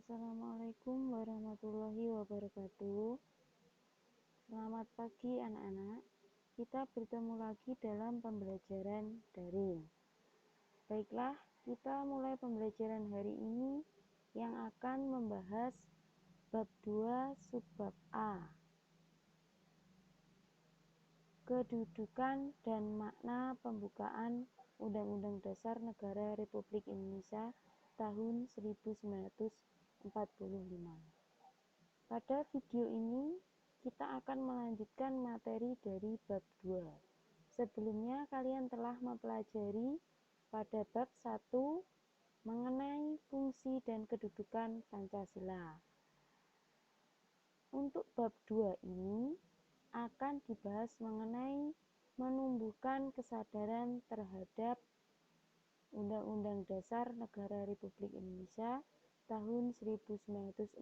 Assalamualaikum warahmatullahi wabarakatuh. Selamat pagi anak-anak. Kita bertemu lagi dalam pembelajaran daring. Baiklah, kita mulai pembelajaran hari ini yang akan membahas bab 2 subbab A. Kedudukan dan makna pembukaan Undang-Undang Dasar Negara Republik Indonesia tahun 1945. Pada video ini kita akan melanjutkan materi dari bab 2. Sebelumnya kalian telah mempelajari pada bab 1 mengenai fungsi dan kedudukan Pancasila. Untuk bab 2 ini akan dibahas mengenai menumbuhkan kesadaran terhadap Undang-Undang Dasar Negara Republik Indonesia tahun 1945.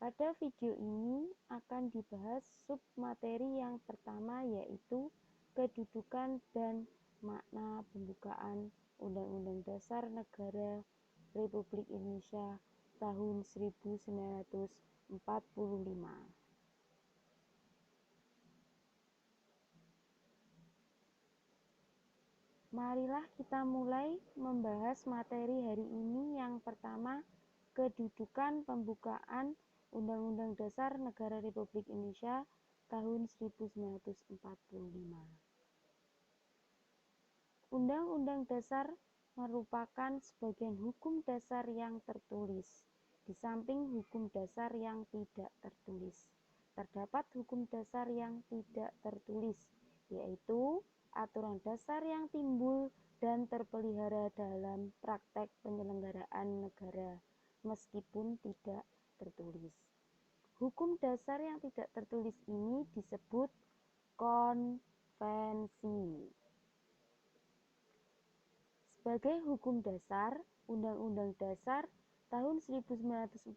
Pada video ini akan dibahas submateri yang pertama, yaitu kedudukan dan makna pembukaan Undang-Undang Dasar Negara Republik Indonesia tahun 1945. Marilah kita mulai membahas materi hari ini. Yang pertama, kedudukan pembukaan Undang-Undang Dasar Negara Republik Indonesia tahun 1945. Undang-Undang Dasar merupakan sebagian hukum dasar yang tertulis. Di samping hukum dasar yang tidak tertulis, terdapat hukum dasar yang tidak tertulis, yaitu aturan dasar yang timbul dan terpelihara dalam praktek penyelenggaraan negara meskipun tidak tertulis. Hukum dasar yang tidak tertulis ini disebut konvensi. Sebagai hukum dasar, Undang-Undang Dasar tahun 1945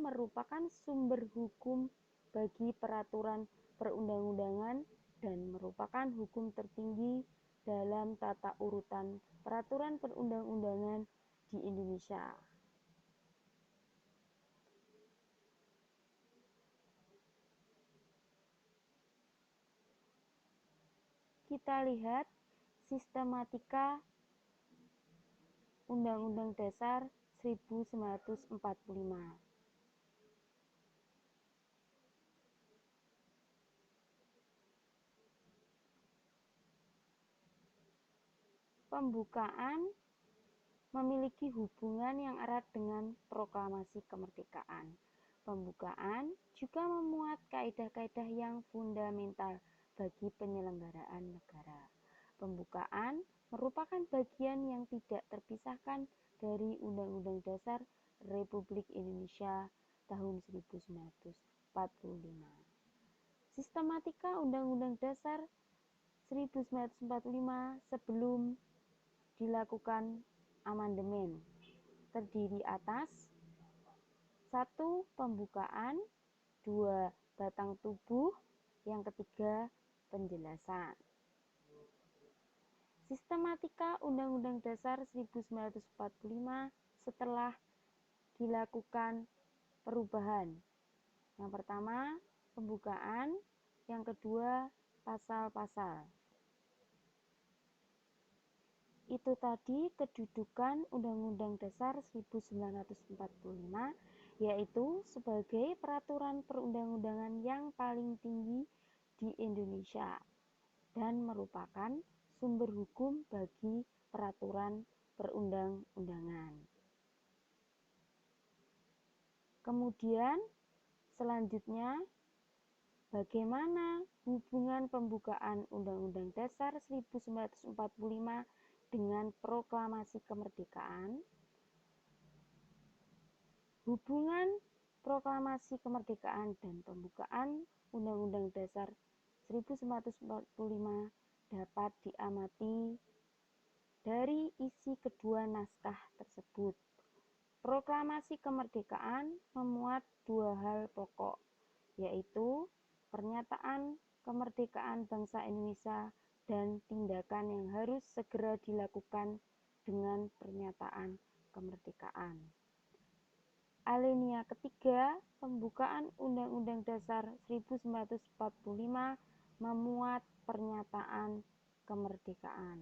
merupakan sumber hukum bagi peraturan perundang-undangan dan merupakan hukum tertinggi dalam tata urutan peraturan perundang-undangan di Indonesia. Kita lihat sistematika Undang-Undang Dasar 1945. Pembukaan memiliki hubungan yang erat dengan proklamasi kemerdekaan. Pembukaan juga memuat kaidah-kaidah yang fundamental bagi penyelenggaraan negara. Pembukaan merupakan bagian yang tidak terpisahkan dari Undang-Undang Dasar Republik Indonesia tahun 1945. Sistematika Undang-Undang Dasar 1945 sebelum dilakukan amandemen terdiri atas 1. Pembukaan, 2. Batang tubuh, yang ketiga penjelasan. Sistematika Undang-Undang Dasar 1945 setelah dilakukan perubahan. Yang pertama, pembukaan, yang kedua pasal-pasal. Itu tadi kedudukan Undang-Undang Dasar 1945, yaitu sebagai peraturan perundang-undangan yang paling tinggi di Indonesia dan merupakan sumber hukum bagi peraturan perundang-undangan. Kemudian selanjutnya, bagaimana hubungan pembukaan Undang-Undang Dasar 1945 dengan proklamasi kemerdekaan? Hubungan proklamasi kemerdekaan dan pembukaan Undang-Undang Dasar 1945 dapat diamati dari isi kedua naskah tersebut. Proklamasi kemerdekaan memuat dua hal pokok, yaitu pernyataan kemerdekaan bangsa Indonesia dan tindakan yang harus segera dilakukan dengan pernyataan kemerdekaan. Alinea ketiga, pembukaan Undang-Undang Dasar 1945 memuat pernyataan kemerdekaan.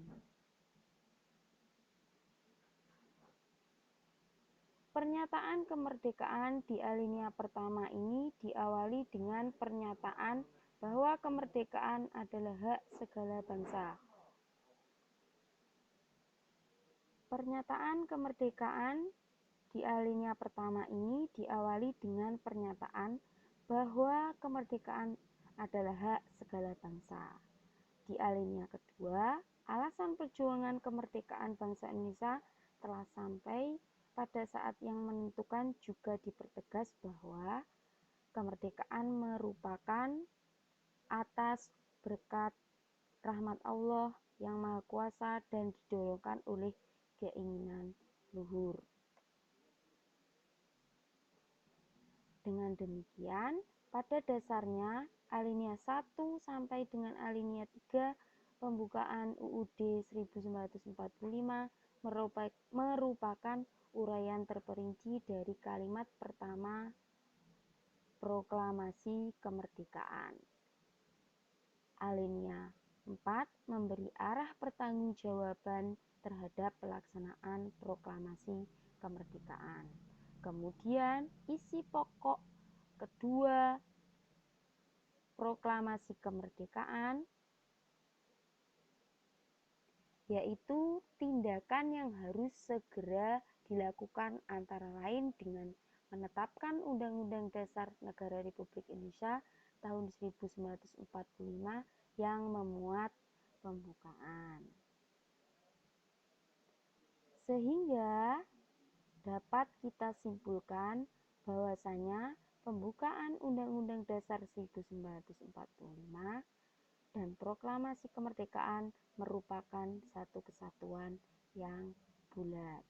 Pernyataan kemerdekaan di alinea pertama ini diawali dengan pernyataan bahwa kemerdekaan adalah hak segala bangsa. Pernyataan kemerdekaan di alinea pertama ini diawali dengan pernyataan bahwa kemerdekaan adalah hak segala bangsa. Di alinea kedua, alasan perjuangan kemerdekaan bangsa Indonesia telah sampai pada saat yang menentukan juga dipertegas bahwa kemerdekaan merupakan atas berkat rahmat Allah yang Maha Kuasa dan didorongkan oleh keinginan luhur. Dengan demikian, pada dasarnya alinea 1 sampai dengan alinea 3 pembukaan UUD 1945 merupakan uraian terperinci dari kalimat pertama Proklamasi Kemerdekaan. Alinea 4 memberi arah pertanggungjawaban terhadap pelaksanaan proklamasi kemerdekaan. Kemudian isi pokok kedua proklamasi kemerdekaan yaitu tindakan yang harus segera dilakukan antara lain dengan menetapkan Undang-Undang Dasar Negara Republik Indonesia tahun 1945 yang memuat pembukaan. Sehingga dapat kita simpulkan bahwasanya pembukaan Undang-Undang Dasar 1945 dan proklamasi kemerdekaan merupakan satu kesatuan yang bulat.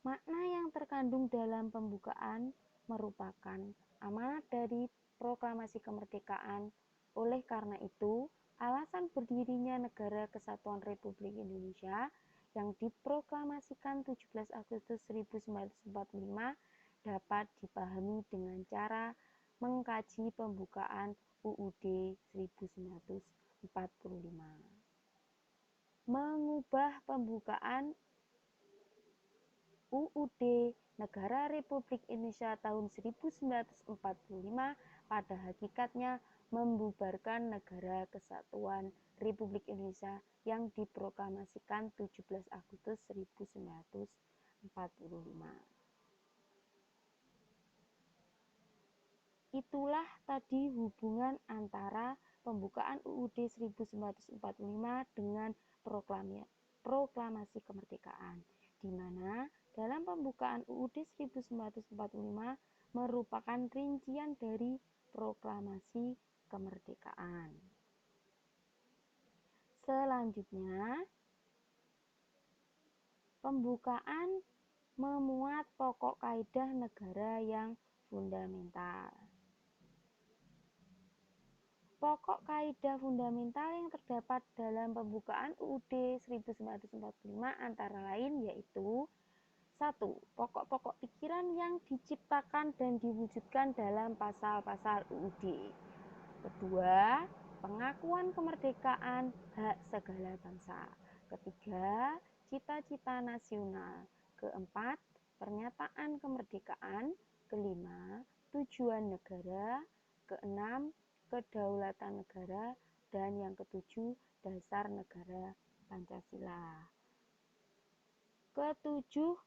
Makna yang terkandung dalam pembukaan merupakan amanat dari proklamasi kemerdekaan. Oleh karena itu, alasan berdirinya Negara Kesatuan Republik Indonesia yang diproklamasikan 17 Agustus 1945 dapat dipahami dengan cara mengkaji pembukaan UUD 1945. Mengubah pembukaan UUD Negara Republik Indonesia tahun 1945 pada hakikatnya membubarkan Negara Kesatuan Republik Indonesia yang diproklamasikan 17 Agustus 1945. Itulah tadi hubungan antara pembukaan UUD 1945 dengan proklamasi kemerdekaan, di mana dalam pembukaan UUD 1945 merupakan rincian dari proklamasi kemerdekaan. Selanjutnya, pembukaan memuat pokok kaidah negara yang fundamental. Pokok kaidah fundamental yang terdapat dalam pembukaan UUD 1945 antara lain yaitu 1. Pokok-pokok pikiran yang diciptakan dan diwujudkan dalam pasal-pasal UUD. Kedua, pengakuan kemerdekaan hak segala bangsa. Ketiga, cita-cita nasional. Keempat, pernyataan kemerdekaan. Kelima, tujuan negara. Keenam, kedaulatan negara. Dan yang ketujuh, dasar negara Pancasila. Ketujuh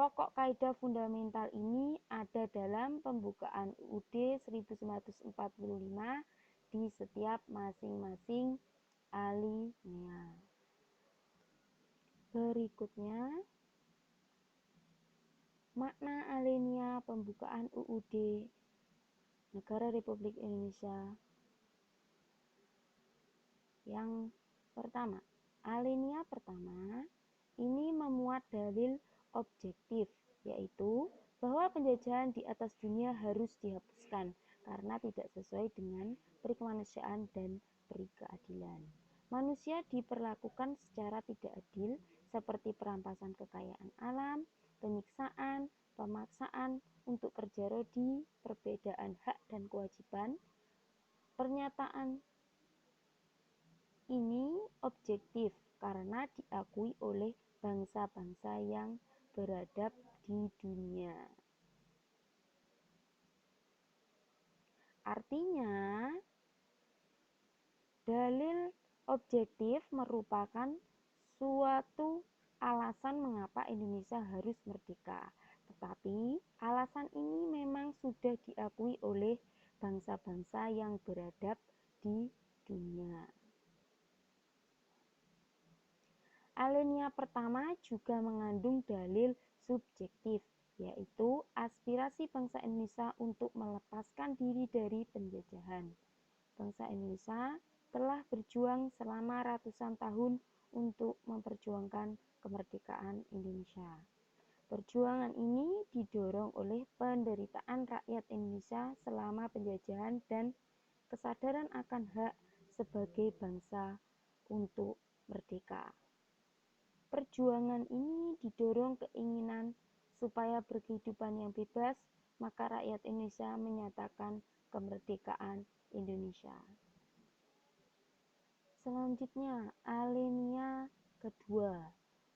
pokok kaidah fundamental ini ada dalam pembukaan UUD 1945 di setiap masing-masing alinea. Berikutnya, makna alinea pembukaan UUD Negara Republik Indonesia. Yang pertama, alinea pertama ini memuat dalil objektif, yaitu bahwa penjajahan di atas dunia harus dihapuskan karena tidak sesuai dengan perikemanusiaan dan perikeadilan. Manusia diperlakukan secara tidak adil seperti perampasan kekayaan alam, penyiksaan, pemaksaan untuk kerja rodi, perbedaan hak dan kewajiban. Pernyataan ini objektif karena diakui oleh bangsa-bangsa yang beradab di dunia. Artinya, dalil objektif merupakan suatu alasan mengapa Indonesia harus merdeka. Tetapi, alasan ini memang sudah diakui oleh bangsa-bangsa yang beradab di dunia. Alinea pertama juga mengandung dalil subjektif, yaitu aspirasi bangsa Indonesia untuk melepaskan diri dari penjajahan. Bangsa Indonesia telah berjuang selama ratusan tahun untuk memperjuangkan kemerdekaan Indonesia. Perjuangan ini didorong oleh penderitaan rakyat Indonesia selama penjajahan dan kesadaran akan hak sebagai bangsa untuk merdeka. Perjuangan ini didorong keinginan supaya berkehidupan yang bebas, maka rakyat Indonesia menyatakan kemerdekaan Indonesia. Selanjutnya, alinea kedua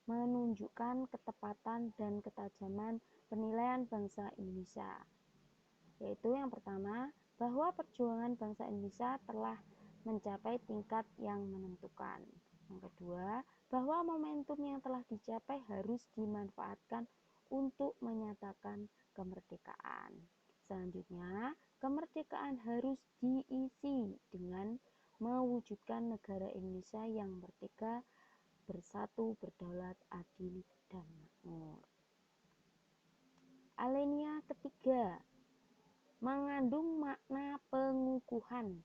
menunjukkan ketepatan dan ketajaman penilaian bangsa Indonesia, yaitu yang pertama, bahwa perjuangan bangsa Indonesia telah mencapai tingkat yang menentukan. Yang kedua, bahwa momentum yang telah dicapai harus dimanfaatkan untuk menyatakan kemerdekaan. Selanjutnya, kemerdekaan harus diisi dengan mewujudkan negara Indonesia yang merdeka, bersatu, berdaulat, adil, dan makmur. Alinea ketiga mengandung makna pengukuhan,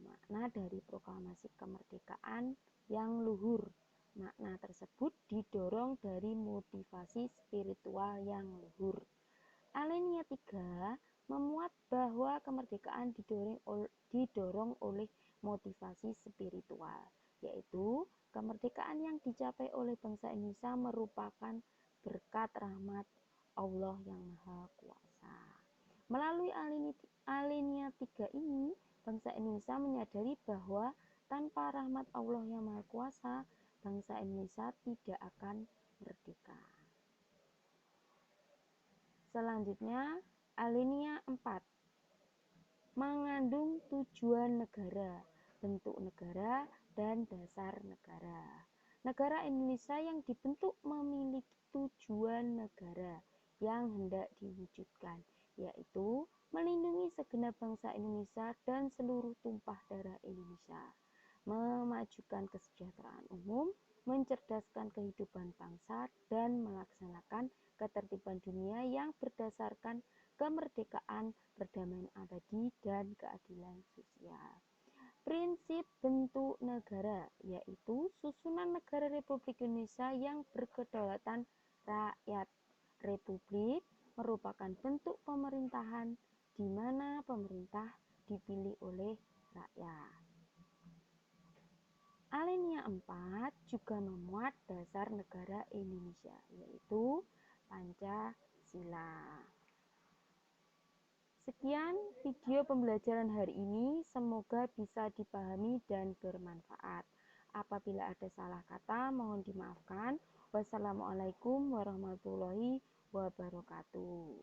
makna dari proklamasi kemerdekaan yang luhur. Makna tersebut didorong dari motivasi spiritual yang luhur. Alinea 3 memuat bahwa kemerdekaan didorong oleh motivasi spiritual, yaitu kemerdekaan yang dicapai oleh bangsa Indonesia merupakan berkat rahmat Allah yang Maha Kuasa. Melalui alinea 3 ini, bangsa Indonesia menyadari bahwa tanpa rahmat Allah yang Maha Kuasa, bangsa Indonesia tidak akan merdeka. Selanjutnya, alinea 4 mengandung tujuan negara, bentuk negara, dan dasar negara. Negara Indonesia yang dibentuk memiliki tujuan negara yang hendak diwujudkan, yaitu melindungi segenap bangsa Indonesia dan seluruh tumpah darah Indonesia, memajukan kesejahteraan umum, mencerdaskan kehidupan bangsa, dan melaksanakan ketertiban dunia yang berdasarkan kemerdekaan, perdamaian abadi, dan keadilan sosial. Prinsip bentuk negara, yaitu susunan negara Republik Indonesia yang berkedaulatan rakyat. Republik merupakan bentuk pemerintahan di mana pemerintah dipilih oleh rakyat. Alinea 4 juga memuat dasar negara Indonesia, yaitu Pancasila. Sekian video pembelajaran hari ini, semoga bisa dipahami dan bermanfaat. Apabila ada salah kata, mohon dimaafkan. Wassalamualaikum warahmatullahi wabarakatuh.